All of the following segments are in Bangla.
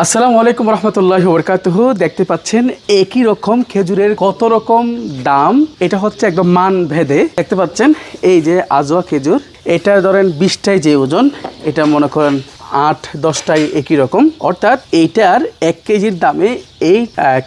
আসসালামু আলাইকুম রহমতুল্লাহি ওয়া বারাকাতুহু। দেখতে পাচ্ছেন একই রকম খেজুরের কত রকম দাম। এটা হচ্ছে একদম মান ভেদে। দেখতে পাচ্ছেন এই যে আজওয়া খেজুর, এটা ধরেন 20টাই যে ওজন, এটা মনে করেন 8-10টাই একই রকম, অর্থাৎ এইটার 1 কেজির দামে এই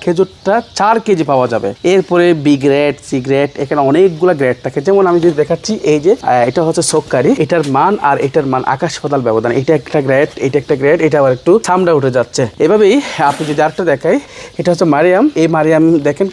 খেজুরটা 4 কেজি পাওয়া যাবে। এরপরে বি গ্রেড, সি গ্রেড, এখানে অনেকগুলো গ্রেড থাকে। যেমন আমি যদি দেখাচ্ছি, এই যে এটা হচ্ছে সোক্কারি, এটার মান আর এটার মান আকাশ পাতাল ব্যবধান। এটা একটা গ্রেড, এটা একটা গ্রেড, এটা আবার একটু চামড়া উঠে যাচ্ছে। এভাবেই আপনি যদি আরেকটা দেখাই, এটা হচ্ছে মারিয়াম। এই মারিয়াম দেখেন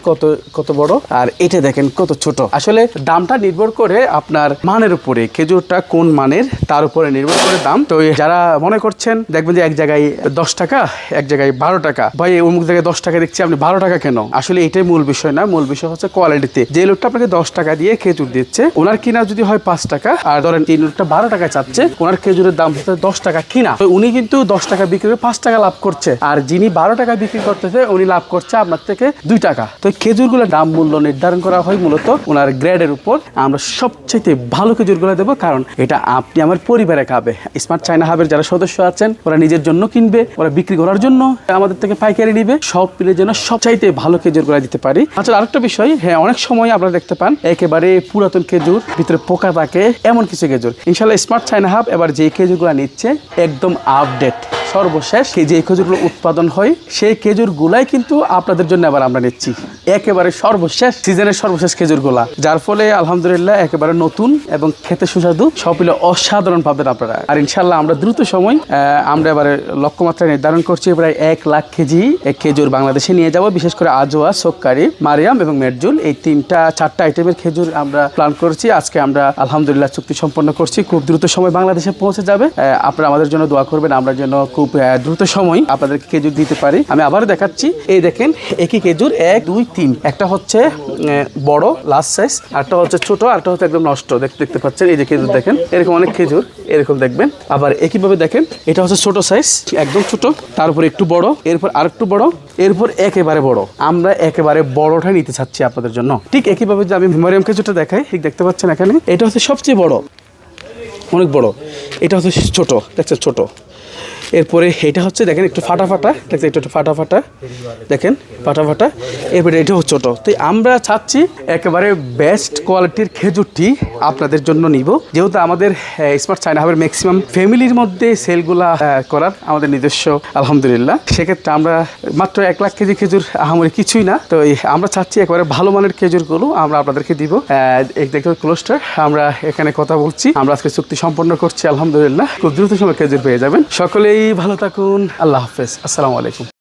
কত বড়, আর এটা দেখেন কত ছোট। আসলে দামটা নির্ভর করে আপনার মানের উপরে, খেজুরটা কোন মানের তার উপরে নির্ভর করে দাম। তো যারা মনে করছেন, দেখবেন যে এক জায়গায় 10 টাকা, এক জায়গায় 12 টাকা, ভাই অমুক জায়গায় 10 টাকা দেখছি, আপনি 12 টাকা কেন? আসলে এটাই মূল বিষয় না, মূল বিষয় হচ্ছে কোয়ালিটিতে। যে লোকটা আপনাকে 10 টাকা দিয়ে খেজুর দিচ্ছে, ওনার কিনা যদি হয় 5 টাকা, আর ধরেন এই লোকটা 12 টাকা চাচ্ছে, ওনার খেজুরের দাম হচ্ছে 10 টাকা কিনা, তো উনি কিন্তু 10 টাকা বিক্রি করে 5 টাকা লাভ করছে, আর যিনি 12 টাকা বিক্রি করতেছে উনি লাভ করছে আপনার থেকে 2 টাকা। তো খেজুরগুলোর দাম মূল্য নির্ধারণ করা হয় মূলত ওনার গ্রেডের উপর। আমরা সবচেয়ে ভালো খেজুরগুলো দেবো, কারণ এটা আপনি আমার পরিবারে খাবে। স্মার্ট চায়না হাবের যারা সদস্য আছেন, ওরা নিজের জন্য কিনবে, ওরা বিক্রি করার জন্য আমাদের থেকে পাইকারি নিবে, সব মিলে যেন সবচাইতে ভালো খেজুরগুলো দিতে পারি। আচ্ছা, আরেকটা বিষয়, হ্যাঁ, অনেক সময় আপনারা দেখতে পান একেবারে পুরাতন খেজুর, ভিতরে পোকা থাকে, এমন কিছু খেজুর। ইনশাল্লাহ স্মার্ট চায়না হাব এবার যে খেজুরগুলো নিচ্ছে একদম আপডেট, সর্বশেষ যে খেজুরগুলো উৎপাদন হয় সেই খেজুরগুলাই কিন্তু আপনাদের জন্য আবার আমরা নিচ্ছি, একেবারে সর্বশেষ সিজনের সর্বশেষ খেজুরগুলা, যার ফলে আলহামদুলিল্লাহ একেবারে নতুন এবং খেতে সুস্বাদু, সব মিলে অসাধারণ পাবেন আপনারা। আর ইনশাল্লাহ আমরা দ্রুত সময় আমরা এবারে লক্ষ্যমাত্রা নির্ধারণ করছি, প্রায় 1 লাখ কেজি খেজুর বাংলাদেশে নিয়ে যাব। বিশেষ করে আজওয়া, সোক্কারি, মারিয়াম এবং মেরজুল, এই 3-4টা আইটেমের খেজুর আমরা প্ল্যান করছি। আজকে আমরা আলহামদুলিল্লাহ চুক্তি সম্পন্ন করছি, খুব দ্রুত সময় বাংলাদেশে পৌঁছে যাবে। আপনারা আমাদের জন্য দোয়া করবেন, আমরা যেন খুব দ্রুত সময় আপনাদেরকে খেজুর দিতে পারি। আমি আবার দেখাচ্ছি, এই দেখেন একই খেজুর 1, 2, 3, একটা হচ্ছে বড় লাস্ট সাইজ, আরটা হচ্ছে ছোট, আরটা হচ্ছে একদম নষ্ট। দেখতে পাচ্ছেন এই যে খেজুর দেখেন, এরকম অনেক খেজুর এরকম দেখবেন। আবার একইভাবে দেখেন, এটা হচ্ছে ছোট সাইজ, একদম ছোট, তারপর একটু বড়, এরপর আরেকটু বড়, এরপর একেবারে বড়। আমরা একেবারে বড়টা নিতে চাচ্ছি আপনাদের জন্য। ঠিক একইভাবে যে আমি মারিয়াম খেজুরটা দেখাই, ঠিক দেখতে পাচ্ছেন এখানে, এটা হচ্ছে সবচেয়ে বড়, অনেক বড়। এটা হচ্ছে ছোট, দেখছেন ছোট। এরপরে এটা হচ্ছে দেখেন একটু ফাটা ফাটা, দেখছেন একটু ফাটা ফাটা, দেখেন ফাটা ফাটা। এরপরে এটাও ছোট। তো আমরা চাচ্ছি একেবারে বেস্ট কোয়ালিটির খেজুরটি আপনাদের জন্য নিব, যেহেতু আমাদের স্মার্ট চায়না হাবের ম্যাক্সিমাম ফ্যামিলির মধ্যে সেলগুলা করার আমাদের নিজস্ব আলহামদুলিল্লাহ। সেক্ষেত্রে আমরা মাত্র 1 লাখ কেজি খেজুর আহামরি কিছুই না। তো আমরা চাচ্ছি একেবারে ভালো মানের খেজুরগুলো আমরা আপনাদেরকে দিব। দেখতে ক্লোস্টার, আমরা এখানে কথা বলছি, আমরা আজকে চুক্তি সম্পন্ন করছি আলহামদুলিল্লাহ। খুব দ্রুত সময় খেজুর পেয়ে যাবেন। সকলেই ভালো থাকুন, আল্লাহ হাফেজ, আসসালামু আলাইকুম।